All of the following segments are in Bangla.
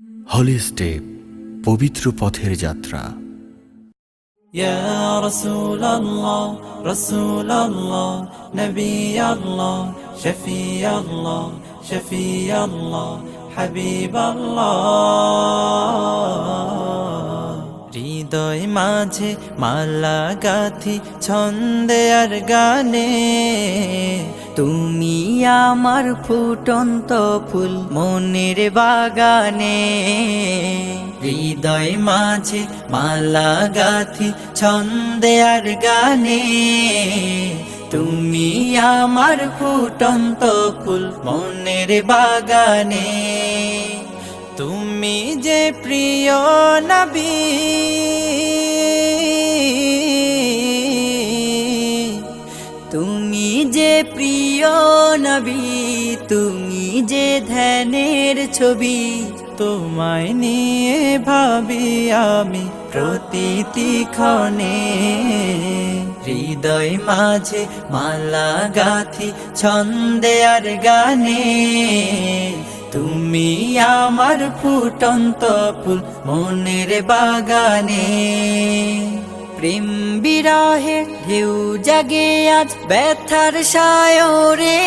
হলি স্টেপ, পবিত্র পথের যাত্রা। ইয়া রাসূলুল্লাহ রাসূলুল্লাহ নবিয়াল্লাহ শফিয়াল্লাহ শফিয়াল্লাহ হাবিবাল্লাহ। হৃদয় মাঝে মালা গাথি ছন্দে আর গানে, তুমি আমার ফুটন্ত ফুল মনের বাগানে। হৃদয় মাঝে মালা গাথি ছন্দে আর গানে, তুমি আমার ফুটন্ত ফুল মনের বাগানে। তুমি যে প্রিয় নবী, তুমি যে প্রিয় নবী, তুমি যে ধ্যানের ছবি। তোমায় নিয়ে ভাবি আমি প্রতিটি ক্ষণে। হৃদয় মাঝে মালা গাথি ছন্দে আর গানে, তুমি আমার ফুটন্ত ফুল মনের বাগানে। প্রেম বিরহে ঢেউ জাগে আজ ব্যথার সায়রে,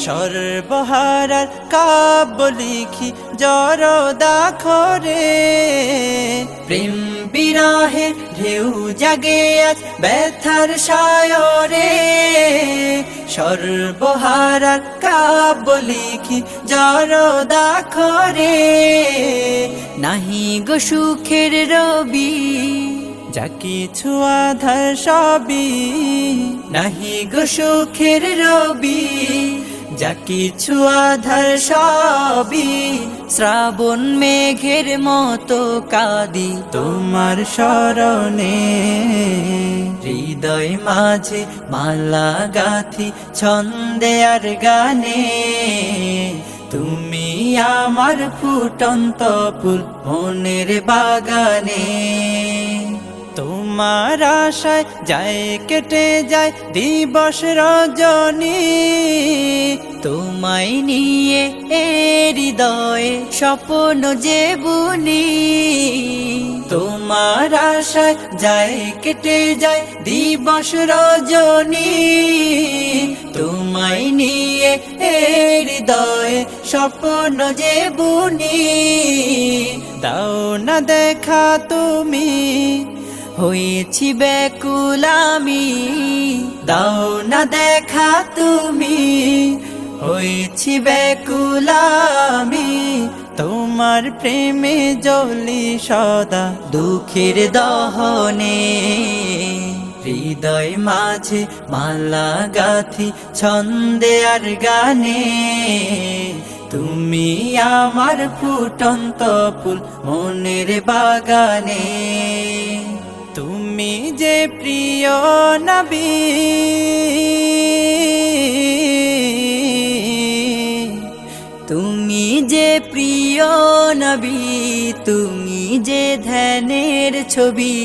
সর্বহারার কাব্য লিখি জরদাখরে। প্রেম বিরহে ঢেউ জাগে আজ ব্যথার সায়রে, সর্বহারার কাব্য লিখি জরদাখরে। নাহি গো সুখের রবি, যা কিছু আধার সবই। নাহি গো সুখের রবি, যা কিছু আধার সবই। শ্রাবণ মেঘের মতো কাঁদি তোমার শরণে। হৃদয় মাঝে মালা গাথি ছন্দে আর গানে, তুমি আমার ফুটন্ত ফুল মনের বাগানে। তোমার আশায় যায় কেটে যায় দিবস রজনী, তোমায় নিয়ে হৃদয়ে স্বপ্ন যে বুনি। তোমার আশায় যায় কেটে যায় দিবস রজনী, তোমায় নিয়ে হৃদয়ে স্বপ্ন যে বুনি। দাও না দেখা তুমি, হয়েছি ব্যাকুল আমি। দাও না দেখা তুমি, হয়েছি ব্যাকুল আমি। তোমার প্রেমে জ্বলি সদা দুঃখের দহনে। হৃদয় মাঝে মালা গাথি ছন্দে আর গানে, তুমি আমার ফুটন্ত ফুল মনের বাগানে। তুমি যে প্রিয় নবী, তুমি যে প্রিয় নবী, তুমি যে ধ্যানের ছবি।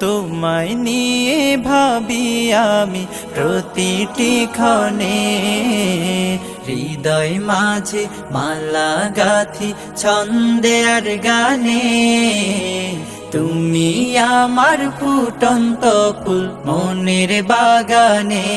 তোমায় নিয়ে ভাবি আমি প্রতিটি ক্ষণে। হৃদয় মাঝে মালা গাথি ছন্দে আর গানে, তুমি আমার ফুটন্ত ফুল মনের বাগানে।